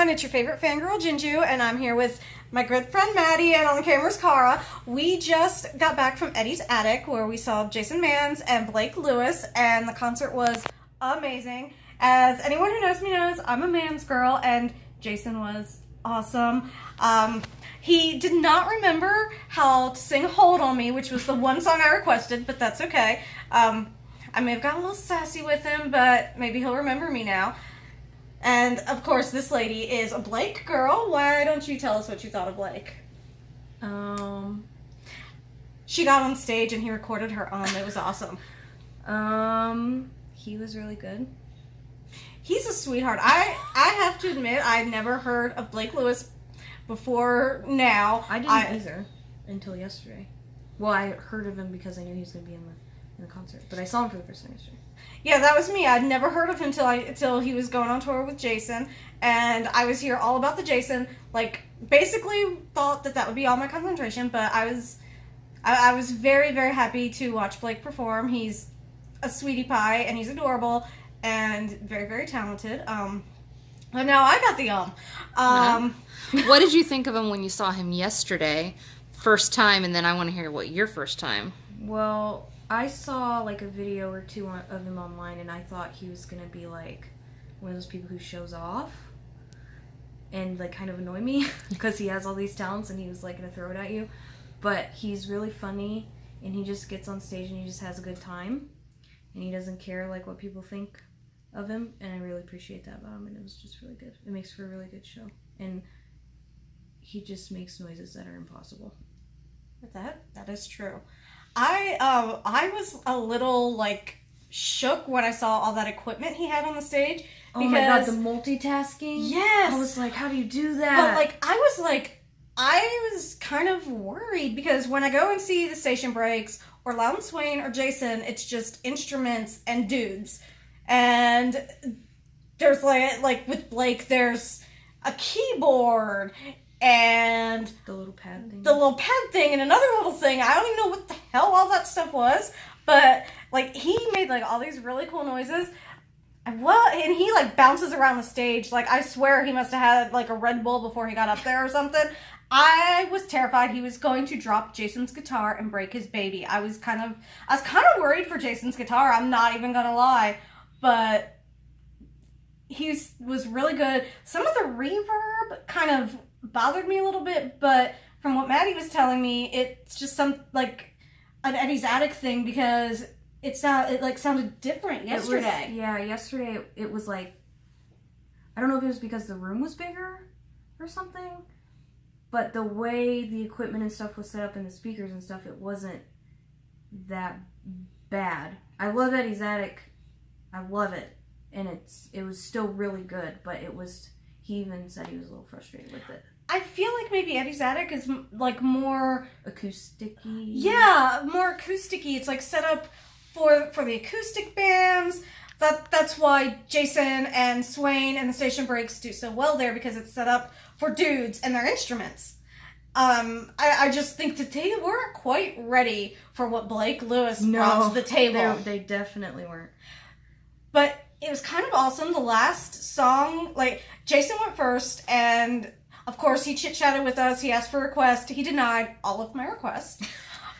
everyone, it's your favorite fangirl Jinju, and I'm here with my good friend Maddie, and on the camera's Cara. We just got back from Eddie's Attic, where we saw Jason Manns and Blake Lewis, and the concert was amazing. As anyone who knows me knows, I'm a Manns girl, and Jason was awesome. He did not remember how to sing Hold On Me, which was the one song I requested, but that's okay. I may have gotten a little sassy with him, but maybe he'll remember me now. And, of course, this lady is a Blake girl. Why don't you tell us what you thought of Blake? She got on stage and he recorded her It was awesome. He was really good. He's a sweetheart. I have to admit, I'd never heard of Blake Lewis before now. I didn't either until yesterday. Well, I heard of him because I knew he was going to be in the concert, but I saw him for the first time yesterday. Yeah, that was me. I'd never heard of him until he was going on tour with Jason, and I was here all about the Jason. Like, basically thought that would be all my concentration, but I was very, very happy to watch Blake perform. He's a sweetie pie, and he's adorable, and very, very talented. But now I got the What did you think of him when you saw him yesterday, first time, and then I want to hear what your first time? Well, I saw like a video or two of him online, and I thought he was gonna be like one of those people who shows off and like kind of annoy me because he has all these talents and he was like gonna throw it at you. But he's really funny, and he just gets on stage and he just has a good time, and he doesn't care like what people think of him, and I really appreciate that about him, and it was just really good. It makes for a really good show, and he just makes noises that are impossible. That is true. I was a little, like, shook when I saw all that equipment he had on the stage. Oh my god, the multitasking? Yes! I was like, how do you do that? But, I was kind of worried, because when I go and see the Station Breaks, or Loudon Swain, or Jason, it's just instruments and dudes. And there's, like with Blake, there's a keyboard, and the little pad thing and another little thing. I don't even know what the hell all that stuff was, but like he made like all these really cool noises. And he like bounces around the stage. Like, I swear he must have had like a Red Bull before he got up there or something. I was terrified he was going to drop Jason's guitar and break his baby. I was kind of worried for Jason's guitar. I'm not even gonna lie, but he was really good. Some of the reverb kind of bothered me a little bit, but from what Maddie was telling me, it's just an Eddie's Attic thing, because it sounded different yesterday. Yesterday it was like, I don't know if it was because the room was bigger or something, but the way the equipment and stuff was set up and the speakers and stuff, it wasn't that bad. I love Eddie's Attic. I love it. And it was still really good, but he even said he was a little frustrated with it. I feel like maybe Eddie's Attic is like more acoustic-y. Yeah, more acoustic-y. It's like set up for the acoustic bands. That's why Jason and Swain and the Station Breaks do so well there, because it's set up for dudes and their instruments. I just think that they weren't quite ready for what Blake Lewis brought to the table. They definitely weren't. But it was kind of awesome. The last song, like, Jason went first, and of course he chit-chatted with us. He asked for a request. He denied all of my requests.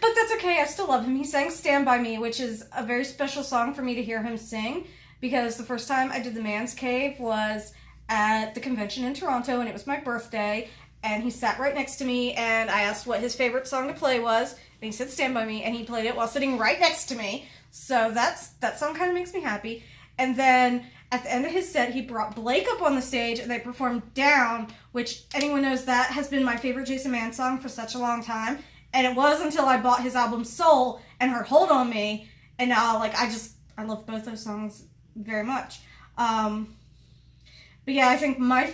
But that's okay. I still love him. He sang Stand By Me, which is a very special song for me to hear him sing, because the first time I did the Man's Cave was at the convention in Toronto, and it was my birthday, and he sat right next to me, and I asked what his favorite song to play was, and he said Stand By Me, and he played it while sitting right next to me. So that song kind of makes me happy. And then at the end of his set, he brought Blake up on the stage, and they performed Down, which anyone knows that has been my favorite Jason Mann song for such a long time. And it was until I bought his album Soul and heard Hold On Me, and now I love both those songs very much. But yeah, I think my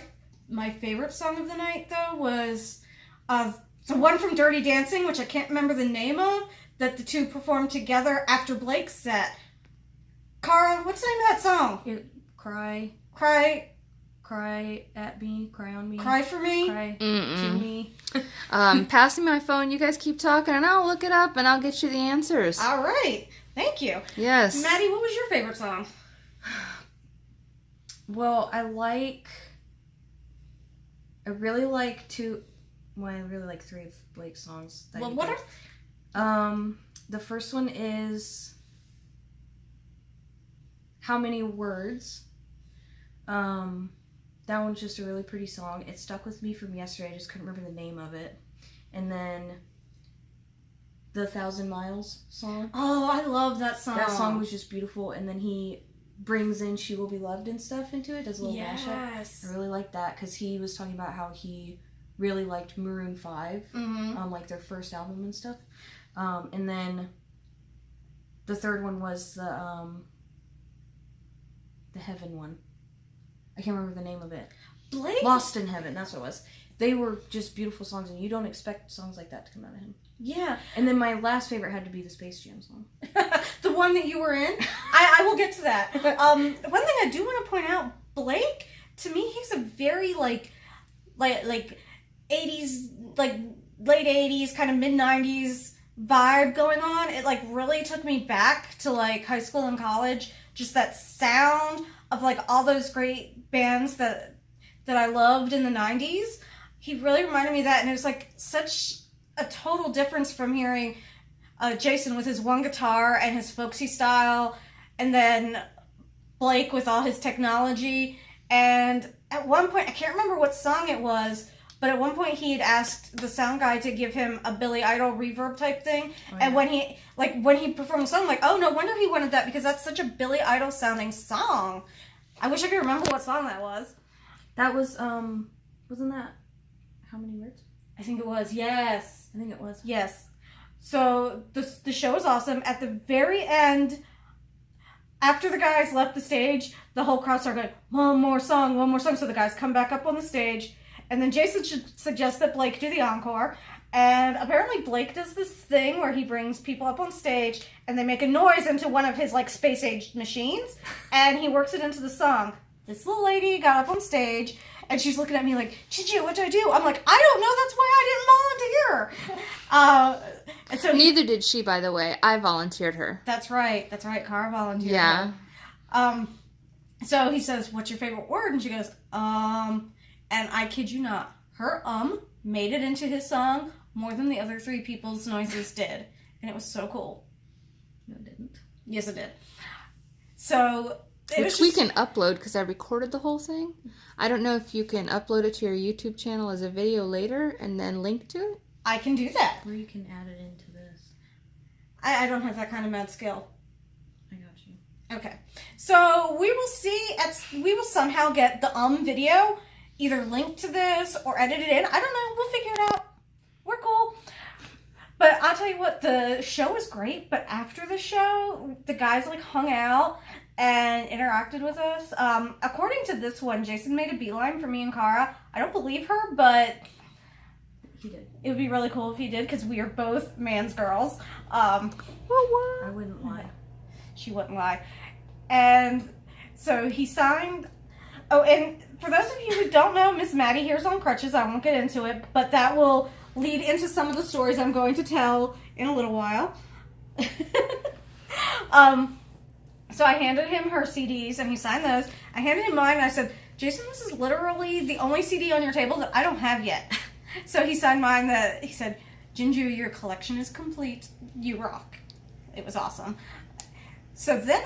favorite song of the night though was the one from Dirty Dancing, which I can't remember the name of, that the two performed together after Blake's set. Cara, what's the name of that song? Cry at me, cry on me. Cry for me? Cry to me. Passing my phone, you guys keep talking, and I'll look it up, and I'll get you the answers. All right. Thank you. Yes. Maddie, what was your favorite song? Well, I like I really like I really like 3 of Blake's songs. That Well, he what did. The first one is How Many Words. That one's just a really pretty song. It stuck with me from yesterday. I just couldn't remember the name of it. And then the 1,000 Miles song. Oh, I love that song. That song was just beautiful. And then he brings in She Will Be Loved and stuff into it. Does a little mashup. I really like that because he was talking about how he really liked Maroon 5, like their first album and stuff. And then the third one was the Heaven one. I can't remember the name of it. Blake? Lost in Heaven, that's what it was. They were just beautiful songs, and you don't expect songs like that to come out of him. Yeah. And then my last favorite had to be the Space Jam song. The one that you were in? I will get to that. One thing I do want to point out, Blake, to me, he's a very, like 80s, like, late 80s, kind of mid-90s vibe going on. It, like, really took me back to, like, high school and college. Just that sound of, like, all those great bands that I loved in the 90s. He really reminded me of that, and it was, like, such a total difference from hearing Jason with his one guitar and his folksy style, and then Blake with all his technology. And at one point, I can't remember what song it was, but at one point he had asked the sound guy to give him a Billy Idol reverb type thing. Oh, yeah. And when he performed the song, I'm like, oh, no wonder he wanted that, because that's such a Billy Idol sounding song. I wish I could remember what song that was. That was, wasn't that How Many Words? I think it was, yes. I think it was. Yes. So the show was awesome. At the very end, after the guys left the stage, the whole crowd started going, one more song. So the guys come back up on the stage, and then Jason suggests that Blake do the encore. And apparently Blake does this thing where he brings people up on stage, and they make a noise into one of his, like, space-age machines, and he works it into the song. This little lady got up on stage, and she's looking at me like, Gigi, what do I do? I'm like, I don't know. That's why I didn't volunteer. And so Neither did she, by the way. I volunteered her. That's right. Cara volunteered. Yeah. Her. So he says, what's your favorite word? And she goes, and I kid you not, her made it into his song more than the other 3 people's noises did. And it was so cool. No, it didn't. Yes, it did. So... Which we can upload, because I recorded the whole thing. I don't know if you can upload it to your YouTube channel as a video later and then link to it. I can do that. Or you can add it into this. I don't have that kind of mad skill. I got you. Okay. So we will see, we will somehow get the video either linked to this or edited in. I don't know. We'll figure it out. We're cool. But I'll tell you what, the show was great, but after the show, the guys, like, hung out and interacted with us. According to this one, Jason made a beeline for me and Cara. I don't believe her, but he did. It would be really cool if he did, because we are both man's girls. I wouldn't lie. She wouldn't lie. And so he signed... Oh, and for those of you who don't know, Miss Maddie here's on crutches. I won't get into it, but that will lead into some of the stories I'm going to tell in a little while. So I handed him her CDs, and he signed those. I handed him mine, and I said, Jason, this is literally the only CD on your table that I don't have yet. So he signed mine. He said, Jinju, your collection is complete. You rock. It was awesome. So then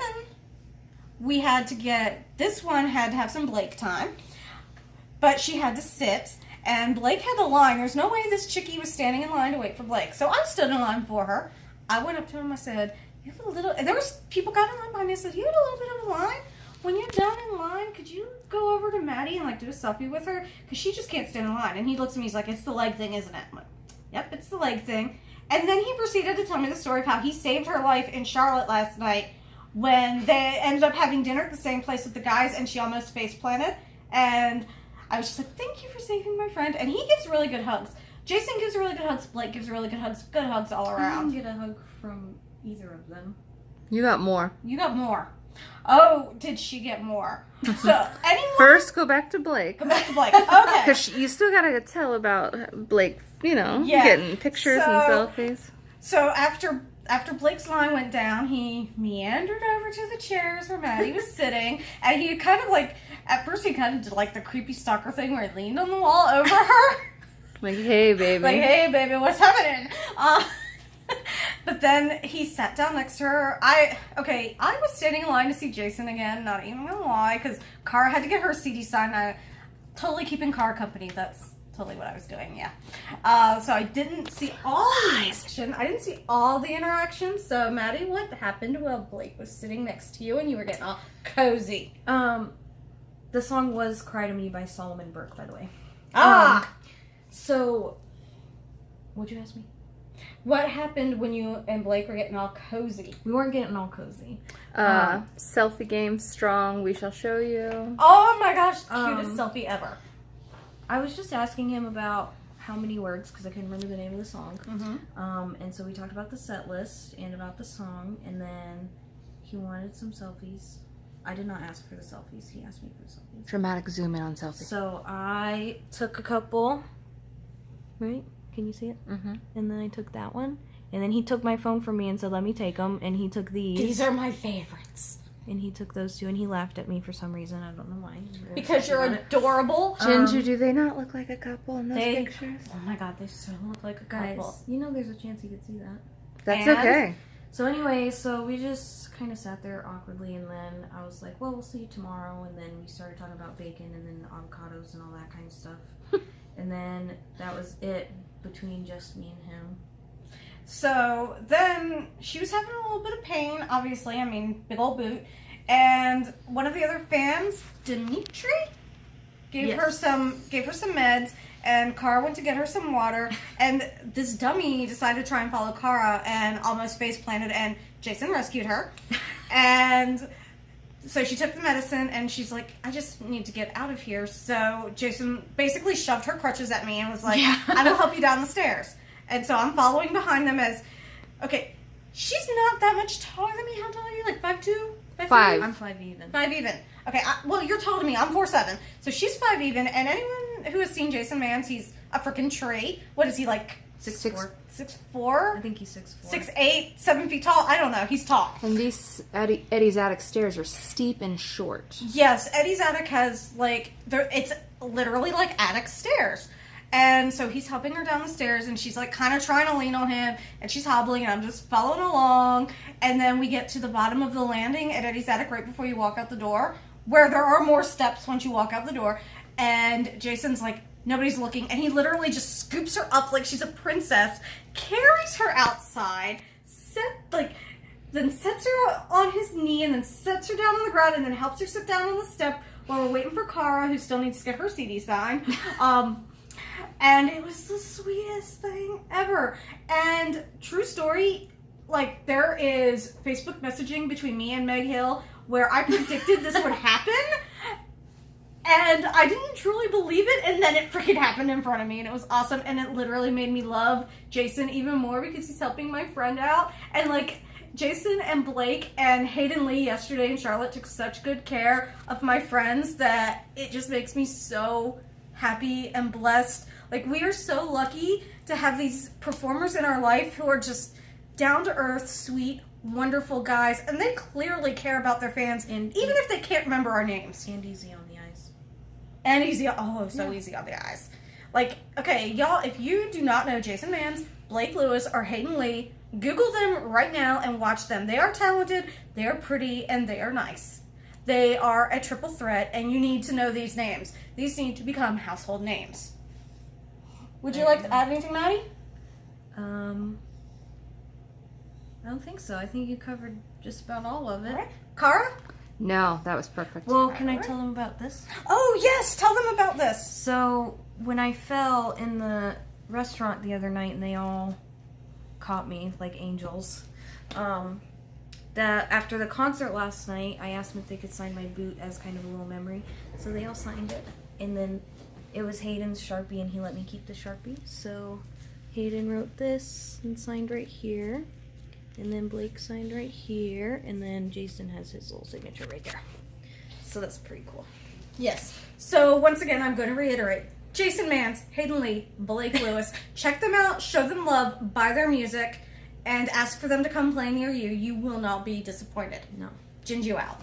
we had to this one had to have some Blake time, but she had to sit, and Blake had the line. There's no way this chickie was standing in line to wait for Blake. So I stood in line for her. I went up to him, I said, you have a little, and there was people got in line behind me. I said, you had a little bit of a line. When you're done in line, could you go over to Maddie and, like, do a selfie with her? Because she just can't stand in line. And he looks at me, he's like, it's the leg thing, isn't it? I'm like, yep, it's the leg thing. And then he proceeded to tell me the story of how he saved her life in Charlotte last night when they ended up having dinner at the same place with the guys, and she almost face planted. And I was just like, thank you for saving my friend. And he gives really good hugs. Jason gives really good hugs. Blake gives really good hugs all around. I didn't get a hug from either of them. You got more. You got more. Oh, did she get more? So, anyone... First, go back to Blake. Go back to Blake. Okay. Because you still gotta tell about Blake, getting pictures and selfies. So, after Blake's line went down, he meandered over to the chairs where Maddie was sitting, and he kind of, like, at first he kind of did like the creepy stalker thing where he leaned on the wall over her. Like, hey, baby. Like, hey, baby, what's happening? But then he sat down next to her. I was standing in line to see Jason again, not even gonna lie, because Cara had to get her CD signed. I totally keeping Cara company. That's totally what I was doing, yeah. So I didn't see all the action. I didn't see all the interaction. So, Maddie, what happened while Blake was sitting next to you and you were getting all cozy? The song was Cry to Me by Solomon Burke, by the way. So, what'd you ask me? What happened when you and Blake were getting all cozy? We weren't getting all cozy. Selfie game strong. We shall show you. Oh my gosh, cutest selfie ever. I was just asking him about how many words, because I couldn't remember the name of the song. Mm-hmm. And so we talked about the set list and about the song, and then he wanted some selfies. I did not ask for the selfies. He asked me for the selfies. Dramatic zoom in on selfie. So I took a couple. Right? Can you see it? Mm-hmm. And then I took that one. And then he took my phone from me and said, let me take them. And he took these. These are my favorites. And he took those two, and he laughed at me for some reason. I don't know why. Because you're adorable. Ginger, do they not look like a couple in those pictures? Oh my god, they so look like a Guys, couple. you know there's a chance you could see that. That's And- okay. So anyway, so we just kind of sat there awkwardly, and then I was like, well, we'll see you tomorrow. And then we started talking about bacon and then avocados and all that kind of stuff. And then that was it between just me and him. So then she was having a little bit of pain, obviously. I mean, big old boot. And one of the other fans, Dimitri, gave her some meds. And Cara went to get her some water. And this dummy decided to try and follow Cara and almost face planted. And Jason rescued her. And so she took the medicine and she's like, I just need to get out of here. So Jason basically shoved her crutches at me and was like, I will help you down the stairs. And so I'm following behind them as, okay, she's not that much taller than me. How tall are you? Like 5'2"? 5. I'm 5 even. 5 even. Okay, well, you're taller than me. I'm 4'7". So she's 5 even. And anyone who has seen Jason Mans, he's a freaking tree. What is he, like? 6'4". 6'4"? I think he's 6'4". 6'8", 7 feet tall. I don't know. He's tall. And these Eddie's attic stairs are steep and short. Yes, Eddie's attic has, like, it's literally like attic stairs. And so he's helping her down the stairs, and she's, like, kind of trying to lean on him, and she's hobbling, and I'm just following along. And then we get to the bottom of the landing at Eddie's attic right before you walk out the door, where there are more steps once you walk out the door. And Jason's like, nobody's looking, and he literally just scoops her up like she's a princess, carries her outside, then sets her on his knee, and then sets her down on the ground, and then helps her sit down on the step while we're waiting for Cara, who still needs to get her CD signed. And it was the sweetest thing ever. And true story, like, there is Facebook messaging between me and Meg Hill where I predicted this would happen. And I didn't truly believe it, and then it freaking happened in front of me, and it was awesome, and it literally made me love Jason even more because he's helping my friend out. And, like, Jason and Blake and Hayden Lee yesterday and Charlotte took such good care of my friends that it just makes me so happy and blessed. Like, we are so lucky to have these performers in our life who are just down-to-earth, sweet, wonderful guys, and they clearly care about their fans, and even if they can't remember our names. And easy on the eyes. And easy on the eyes. Like, okay, y'all, if you do not know Jason Mans, Blake Lewis, or Hayden Lee, Google them right now and watch them. They are talented, they are pretty, and they are nice. They are a triple threat, and you need to know these names. These need to become household names. Would you like to add anything, Maddie? I don't think so. I think you covered just about all of it. All right. Cara? No, that was perfect. Well, can I tell them about this? Oh, yes! Tell them about this! So, when I fell in the restaurant the other night and they all caught me like angels, after the concert last night, I asked them if they could sign my boot as kind of a little memory. So they all signed it. And then it was Hayden's Sharpie, and he let me keep the Sharpie. So Hayden wrote this and signed right here. And then Blake signed right here. And then Jason has his little signature right there. So that's pretty cool. Yes. So, once again, I'm going to reiterate. Jason Mans, Hayden Lee, Blake Lewis. Check them out, show them love, buy their music, and ask for them to come play near you. You will not be disappointed. No. Jinju out.